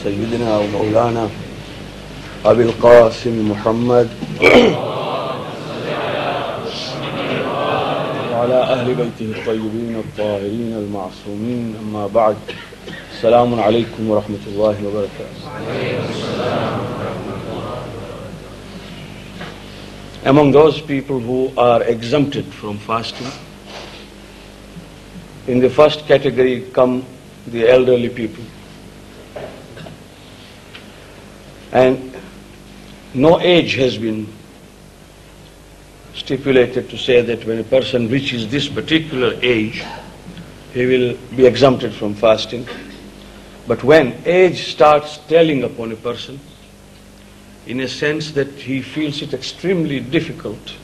سيدنا ومولانا أبي القاسم محمد وعلى أهل بيته الطيبين الطاهرين المعصومين أما بعد السلام عليكم ورحمة الله وبركاته. Among those people who are exempted from fasting, in the first category come the elderly people. And no age has been stipulated to say that when a person reaches this particular age, he will be exempted from fasting. But when age starts telling upon a person, in a sense that he feels it extremely difficult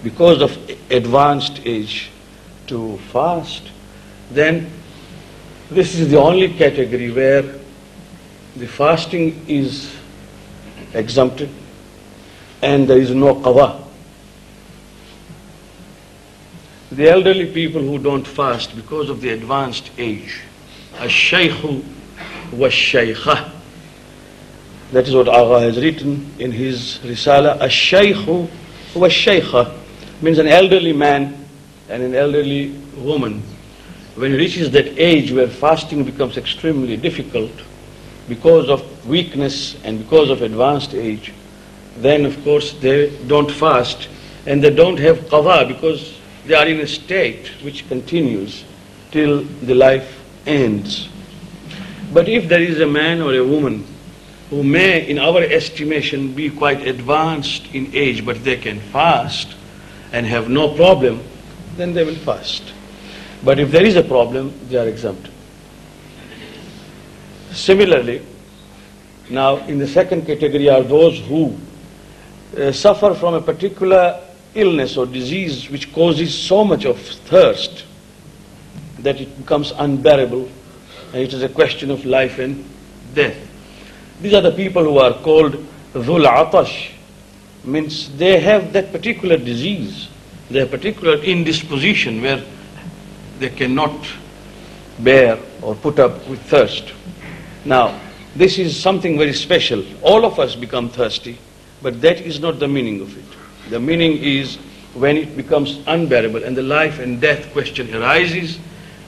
because of advanced age to fast, then this is the only category where the fasting is exempted and there is no qada. The elderly people who don't fast because of the advanced age, ash-shaykhu wa-shaykha, that is what Agha has written in his Risala. Ash-shaykhu wa-shaykha means an elderly man and an elderly woman. When he reaches that age where fasting becomes extremely difficult because of weakness and because of advanced age, then of course they don't fast and they don't have qada because they are in a state which continues till the life ends. But if there is a man or a woman who may, in our estimation, be quite advanced in age, but they can fast and have no problem, then they will fast. But if there is a problem, they are exempted. Similarly, now in the second category are those who suffer from a particular illness or disease which causes so much of thirst that it becomes unbearable and it is a question of life and death. These are the people who are called dhul atash, means they have that particular disease, their particular indisposition where they cannot bear or put up with thirst. Now, this is something very special. All of us become thirsty, but that is not the meaning of it. The meaning is when it becomes unbearable and the life and death question arises,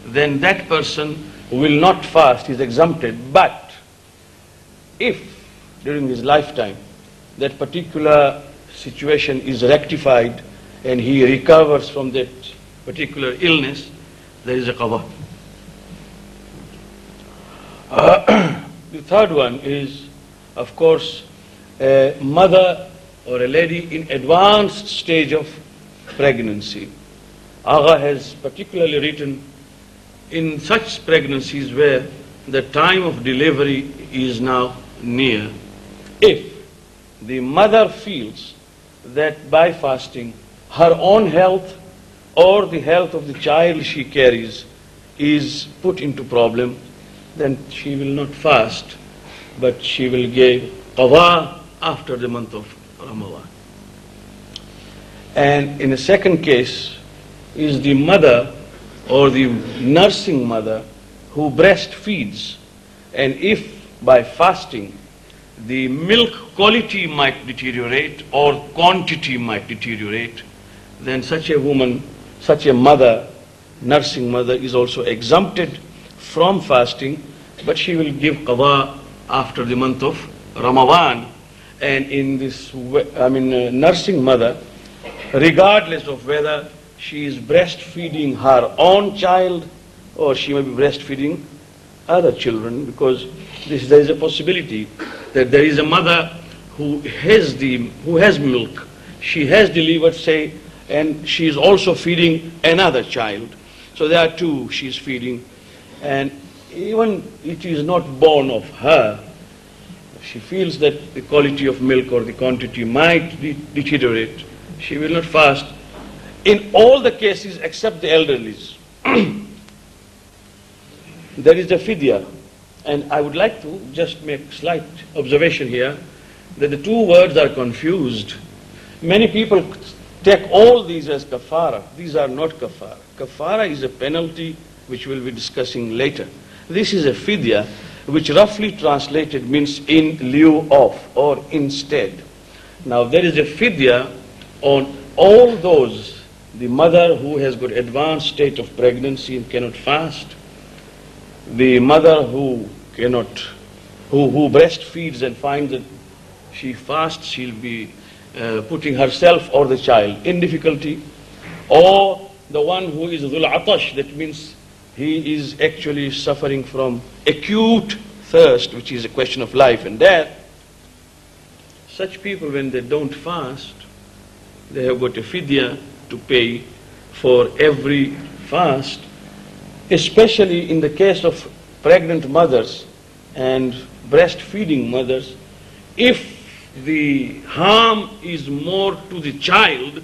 then that person who will not fast is exempted. But if during his lifetime that particular situation is rectified and he recovers from that particular illness, there is a qada. The third one is, of course, a mother or a lady in advanced stage of pregnancy. Agha has particularly written in such pregnancies where the time of delivery is now near. If the mother feels that by fasting her own health or the health of the child she carries is put into problem, then she will not fast, but she will give qada after the month of Ramadan. And in the second case is the mother or the nursing mother who breastfeeds, and if by fasting the milk quality might deteriorate or quantity might deteriorate, then such a woman, such a mother, nursing mother, is also exempted from fasting, but she will give qada after the month of Ramadan. And in this, nursing mother, regardless of whether she is breastfeeding her own child or she may be breastfeeding other children, because there is a possibility that there is a mother who has milk, she has delivered, say, and she is also feeding another child. So there are two she is feeding, and even it is not born of her, she feels that the quality of milk or the quantity might deteriorate, she will not fast. In all the cases except the elderlies, there is a Fidya. And I would like to just make a slight observation here that the two words are confused. Many people take all these as kafara. These are not kafara. Kafara is a penalty which we'll be discussing later. This is a Fidya, which roughly translated means in lieu of or instead. Now there is a fidya on all those, the mother who has got advanced state of pregnancy and cannot fast, the mother who breastfeeds and finds that she fasts, she'll be putting herself or the child in difficulty, or the one who is dhul atash, that means he is actually suffering from acute thirst, which is a question of life and death. Such people, when they don't fast, they have got a fidya to pay for every fast, especially in the case of pregnant mothers and breastfeeding mothers. If the harm is more to the child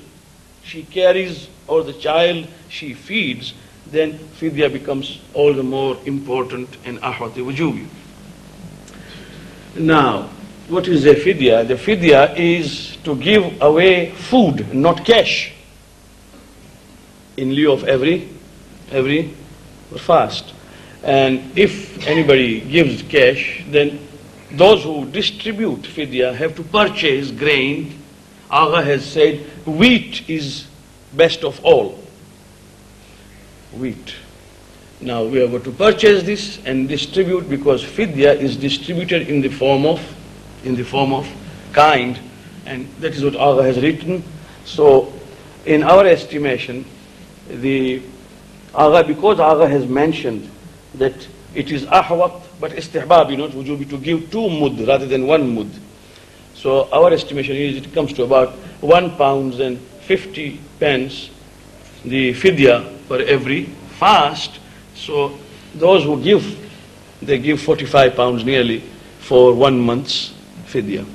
she carries or the child she feeds, then fidya becomes all the more important and ahwati wujubi. Now, what is the fidya? The fidya is to give away food, not cash, in lieu of every fast. And if anybody gives cash, then those who distribute fidya have to purchase grain. Agha has said wheat is best of all. Wheat. Now we have got to purchase this and distribute, because fidya is distributed in the form of kind, and that is what Agha has written. So in our estimation, because Agha has mentioned that it is ahwat but istihbab, not wujubi, to give 2 mud rather than 1 mud. So our estimation is it comes to about £1.50, the fidya for every fast. So those who give, they give £45 nearly for 1 month's fidya.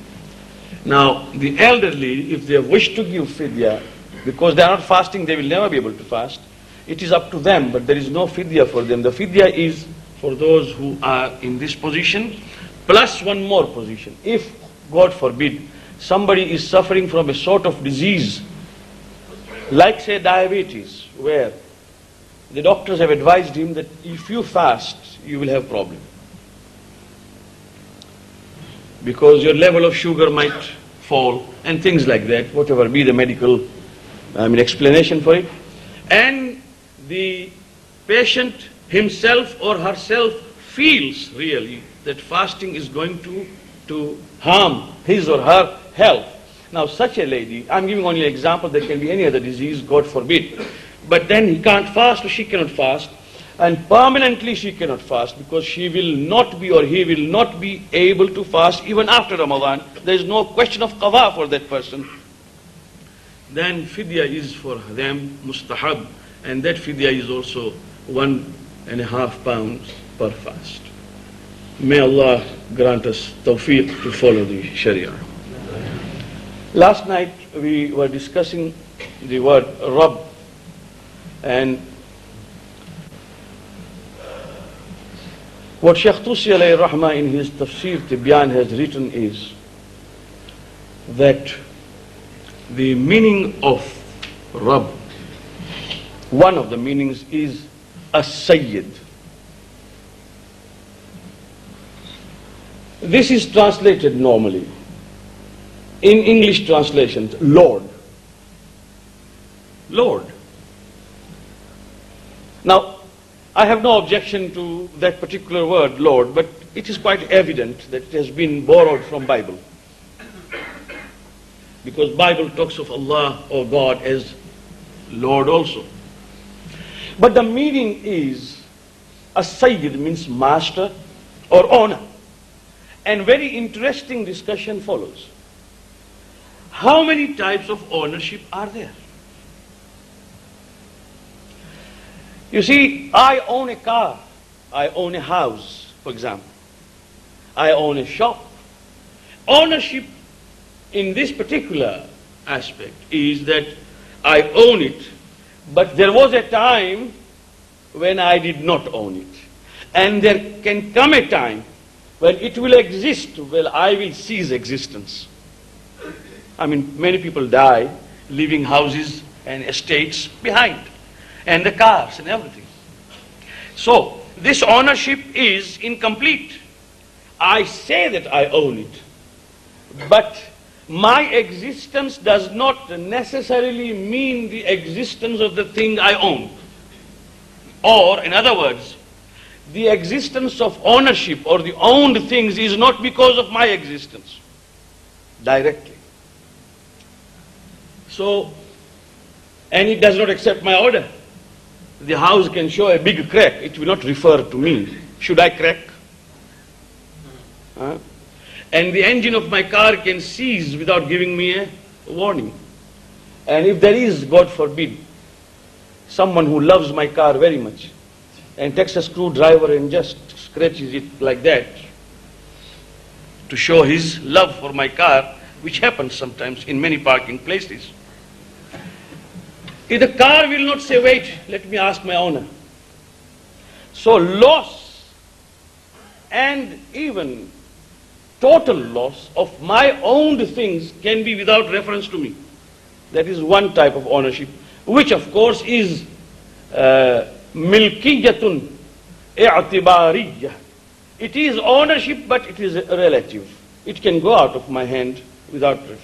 Now the elderly, if they wish to give fidya, because they are not fasting, they will never be able to fast. It is up to them, but there is no fidya for them. The fidya is for those who are in this position, plus one more position. If, God forbid, somebody is suffering from a sort of disease, like say diabetes, where the doctors have advised him that if you fast, you will have problem, because your level of sugar might fall, and things like that, whatever be the medical explanation for it. And the patient himself or herself feels really that fasting is going to harm his or her health. Now such a lady, I'm giving only an example, there can be any other disease, God forbid, but then he can't fast or she cannot fast, and permanently she cannot fast, because she will not be or he will not be able to fast even after Ramadan. There is no question of qada for that person. Then fidya is for them mustahab, and that fidya is also 1.5 pounds per fast. May Allah grant us tawfiq to follow the Sharia. Last night we were discussing the word Rabb, and what Shaykh Tusi alayhi rahmah in his Tafsir Tibyan has written is that the meaning of Rabb, one of the meanings is as-Sayyid. This is translated normally in English translations, Lord. Lord. Now, I have no objection to that particular word, Lord, but it is quite evident that it has been borrowed from Bible. Because Bible talks of Allah or God as Lord also. But the meaning is, as-Sayyid means master or owner. And very interesting discussion follows. How many types of ownership are there? You see, I own a car, I own a house, for example. I own a shop. Ownership in this particular aspect is that I own it, but there was a time when I did not own it. And there can come a time when it will exist, well, I will cease existence. Many people die, leaving houses and estates behind, and the cars and everything. So, this ownership is incomplete. I say that I own it, but my existence does not necessarily mean the existence of the thing I own. Or, in other words, the existence of ownership or the owned things is not because of my existence directly. So, and it does not accept my order. The house can show a big crack, it will not refer to me. Should I crack? And the engine of my car can seize without giving me a warning. And if there is, God forbid, someone who loves my car very much and takes a screwdriver and just scratches it like that to show his love for my car, which happens sometimes in many parking places, if the car will not say, wait, let me ask my owner. So loss and even total loss of my owned things can be without reference to me. That is one type of ownership, which of course is milkiyatun i'tibariyah. It is ownership, but it is relative. It can go out of my hand without reference.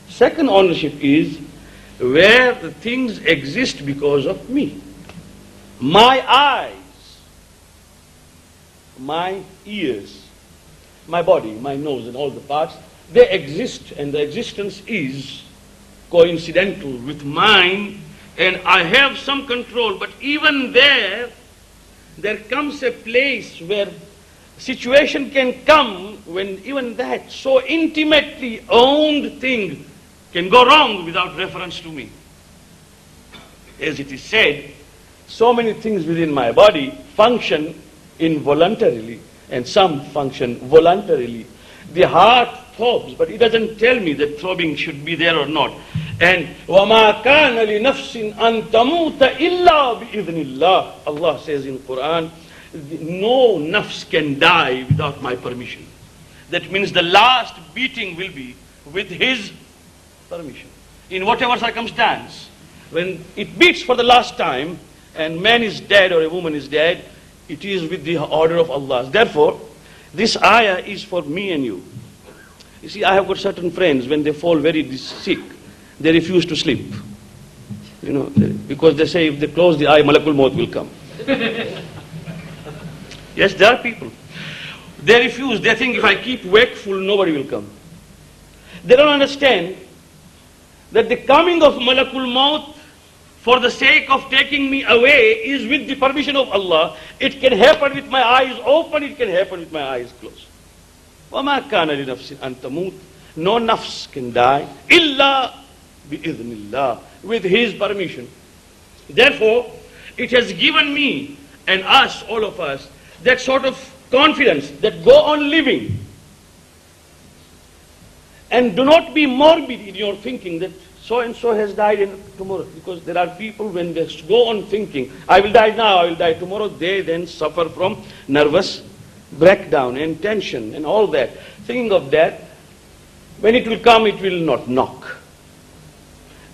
Second ownership is where the things exist because of me. My eyes, my ears, my body, my nose and all the parts, they exist, and the existence is coincidental with mine, and I have some control. But even there comes a place where situation can come when even that so intimately owned thing can go wrong without reference to me. As it is said, so many things within my body function involuntarily and some function voluntarily. The heart throbs, but it doesn't tell me that throbbing should be there or not. And وَمَا كَانَ لِنَفْسٍ أَن تَمُوتَ إِلَّا بِإِذْنِ اللَّهِ. Allah says in Quran, no nafs can die without my permission. That means the last beating will be with His permission. In whatever circumstance, when it beats for the last time and man is dead or a woman is dead, it is with the order of Allah. Therefore, this ayah is for me and you. You see, I have got certain friends, when they fall very sick, they refuse to sleep. You know, because they say if they close the eye, Malakul Maut will come. Yes, there are people. They refuse. They think if I keep wakeful, nobody will come. They don't understand that the coming of Malakul Maut for the sake of taking me away is with the permission of Allah. It can happen with my eyes open, it can happen with my eyes closed. وَمَا كَانَ لِنَفْسٍ أَن تَمُوتَ. No nafs can die illa bi-idhnillah, with His permission. Therefore, it has given me and us, all of us, that sort of confidence that go on living. And do not be morbid in your thinking that so and so has died in tomorrow. Because there are people, when they go on thinking, I will die now, I will die tomorrow, they then suffer from nervous breakdown and tension and all that. Thinking of that, when it will come, it will not knock.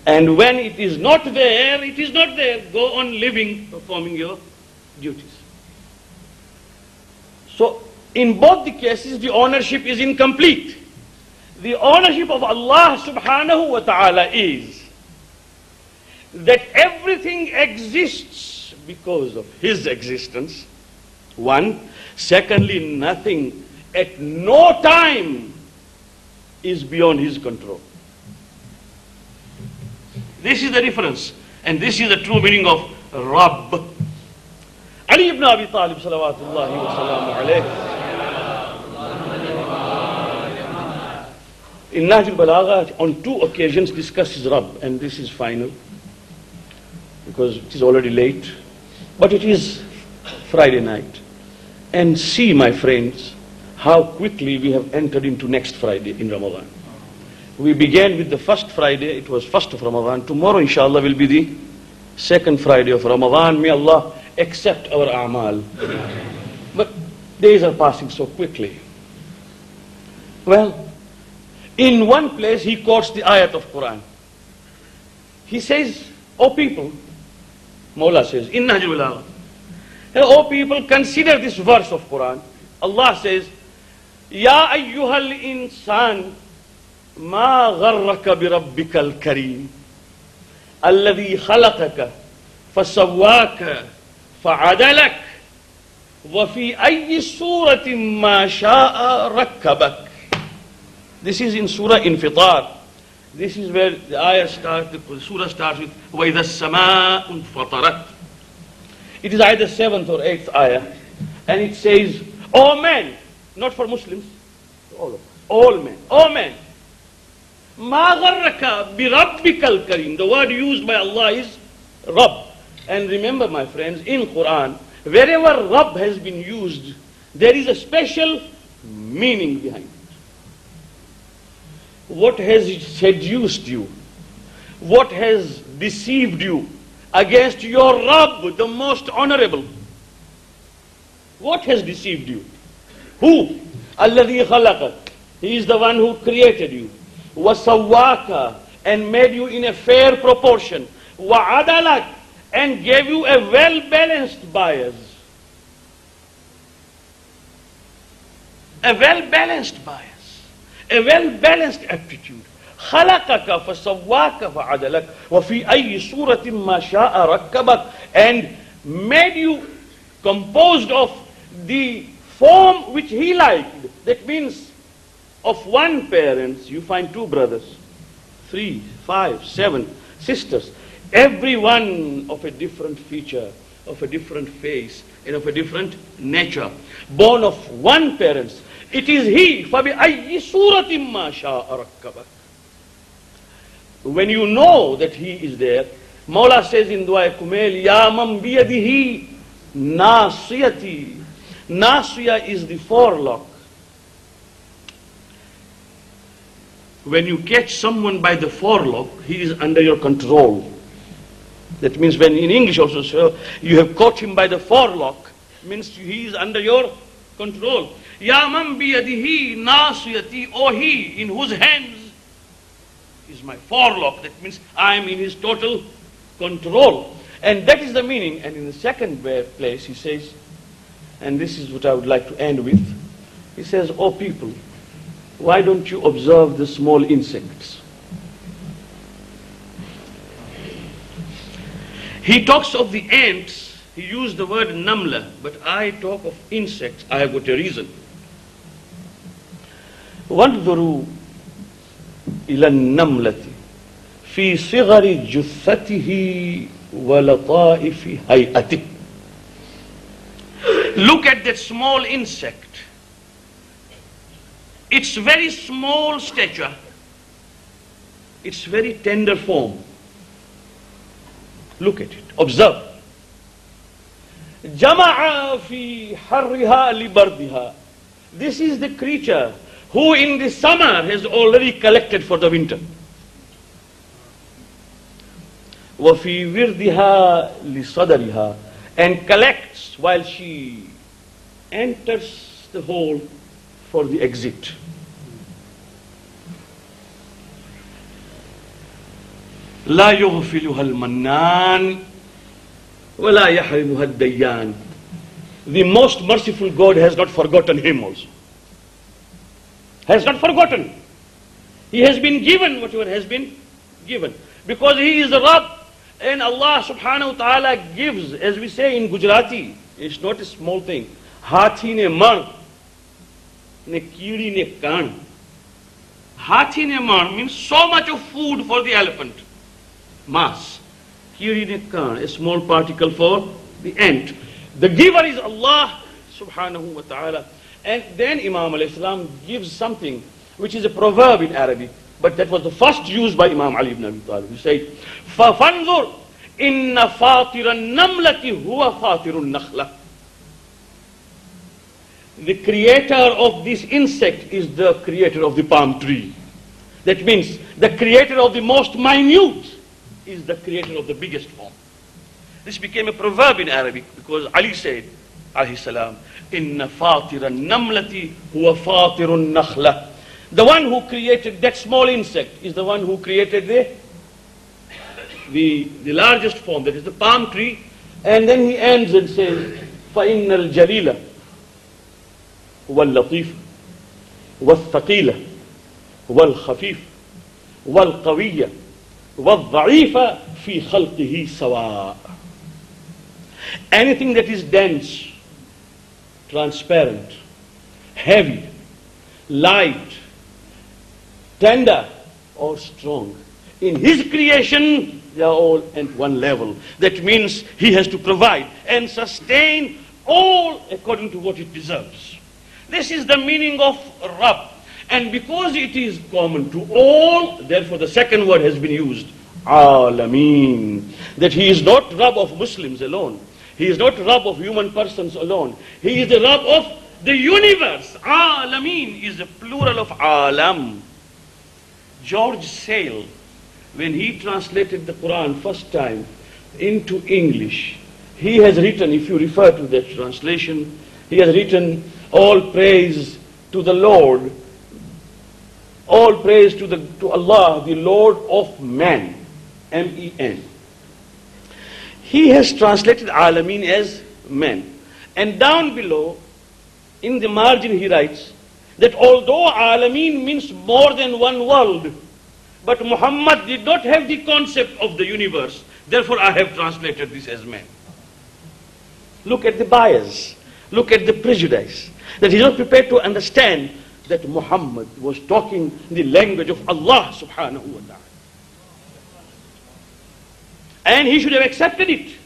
And when it is not there, it is not there. Go on living, performing your duties. So, in both the cases, the ownership is incomplete. The ownership of Allah subhanahu wa ta'ala is that everything exists because of His existence, one. Secondly, nothing at no time is beyond His control. This is the difference, and this is the true meaning of Rabb. Ali ibn Abi Talib salawatullahi wa salamu alayhi, in Nahj al-Balagha, on 2 occasions discusses Rabb, and this is final, because it is already late, but it is Friday night. And see, my friends, how quickly we have entered into next Friday in Ramadan. We began with the first Friday, it was first of Ramadan. Tomorrow, inshallah, will be the second Friday of Ramadan. May Allah accept our a'mal. But days are passing so quickly. Well, in one place he quotes the ayat of Quran. He says, O people, Mawla says, Inna Jibullah, O people, consider this verse of Quran. Allah says, Ya ayyuhal insan, ma gharraka bi rabbikal kareem, alladhi khalaqaka, fasawwaka, fa'adalak, wa fi ayyi suratin ma sha'a rakkabak. This is in Surah Infitar. This is where the ayah starts, the surah starts with وَإِذَا السَّمَاءُ انْفَطَرَتْ. It is either 7th or 8th ayah. And it says, O men, not for Muslims, all men, O men, مَا غَرَّكَ بِرَبِّكَ الْكَرِيمِ. The word used by Allah is Rabb. And remember, my friends, in Quran, wherever Rabb has been used, there is a special meaning behind it. What has seduced you? What has deceived you against your Rabb, the most honorable? What has deceived you? Who? Alladhi khalaqak. He is the one who created you. Wasawwaka, and made you in a fair proportion. Wa'adalak, and gave you a well-balanced bias. A well-balanced bias. A well-balanced aptitude. خَلَقَكَ فَسَوَّاكَ فَعَدَلَكَ وَفِي أَيِّ سُورَةٍ مَا شَاءَ رَكَّبَكَ, and made you composed of the form which he liked. That means of one parent you find 2 brothers, 3, 5, 7 sisters, every one of a different feature, of a different face, and of a different nature, born of one parent. It is he. فَبِأَيِّ سُورَةٍ مَا شَاءَ رَكَّبَكَ. When you know that he is there, Mawla says in Dua Kumail, Ya man biyadihi nasiyati. Nasiya is the forelock. When you catch someone by the forelock, he is under your control. That means when in English also, you have caught him by the forelock, means he is under your control. Ya man biyadihi nasiyati, O he in whose hands is my forelock. That means I am in his total control. And that is the meaning. And in the second place he says, and this is what I would like to end with, he says, O people, why don't you observe the small insects? He talks of the ants, he used the word namla, but I talk of insects. I have got a reason. وَانْظُرُوا إِلَى النَّمْلَةِ فِي صِغَرِ جُثَّتِهِ وَلَطَائِفِ هَيْئَتِهِ. Look at that small insect. Its very small stature, its very tender form. Look at it, observe. جَمَعَ فِي حَرِّهَا لِبَرْدِهَا. This is the creature who in the summer has already collected for the winter. وَفِي وِرْدِهَا لِصَدَرِهَا, and collects while she enters the hole for the exit. لا يغفلها المنان ولا يحرمها الديان. The most merciful God has not forgotten him also. Has not forgotten. He has been given whatever has been given. Because he is the Rabb. And Allah subhanahu wa ta'ala gives, as we say in Gujarati, it's not a small thing. Hathi ne mar, ne kiri ne kan. Hathi ne mar means so much of food for the elephant. Mass. Kiri ne kan, a small particle for the ant. The giver is Allah subhanahu wa ta'ala. And then Imam alayhi salam gives something which is a proverb in Arabic, but that was the first used by Imam Ali ibn Abi Talib. He said, فَفَانْظُرْ إِنَّ فَاطِرَ النَّمْلَةِ هُوَ فَاطِرُ النَّخْلَةِ. The creator of this insect is the creator of the palm tree. That means the creator of the most minute is the creator of the biggest form. This became a proverb in Arabic because Ali said, alayhi salam, Inna fatira namlati huwa fatiru nakhla. The one who created that small insect is the one who created the largest form, that is the palm tree. And then he ends and says, فَإِنَّ الْجَلِيلَ هُوَ اللَّطِيفُ. والثقيلة والخفيف والقوية والضعيف في خلقه سواء. Anything that is dense, transparent, heavy, light, tender or strong, in his creation they are all at one level. That means he has to provide and sustain all according to what it deserves. This is the meaning of Rabb. And because it is common to all, therefore the second word has been used, Alameen. That he is not Rabb of Muslims alone. He is not Rabb of human persons alone. He is the Rabb of the universe. Alameen is the plural of Alam. George Sale, when he translated the Quran first time into English, he has written, if you refer to that translation, he has written, all praise to the Lord, all praise to Allah, the Lord of man, M-E-N. He has translated Alameen as man. And down below, in the margin he writes, that although Alameen means more than one world, but Muhammad did not have the concept of the universe, therefore I have translated this as man. Look at the bias, look at the prejudice, that he is not prepared to understand that Muhammad was talking the language of Allah subhanahu wa ta'ala. And he should have accepted it,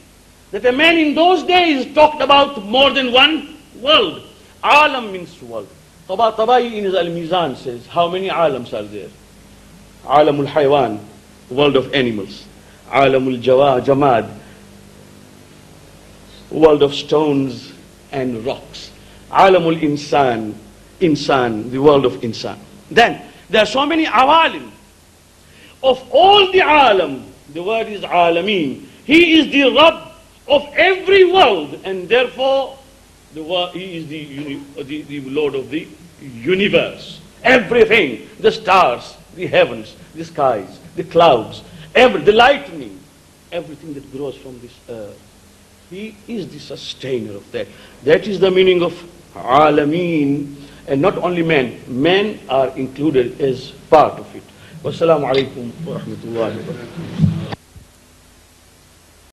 that a man in those days talked about more than one world. Alam means world. Tabai in his Al-Mizan says, how many alams are there? Alamul Haywan, world of animals. Alamul Jamad, world of stones and rocks. Alamul Insan, the world of Insan. Then, there are so many awalim. Of all the alam, the word is Alameen. He is the Rabb of every world, and therefore, he is the Lord of the universe. Everything, the stars, the heavens, the skies, the clouds, the lightning, everything that grows from this earth. He is the sustainer of that. That is the meaning of Alameen. And not only men are included as part of it. Wassalamu alaikum wa rahmatullahi wa barakatuh.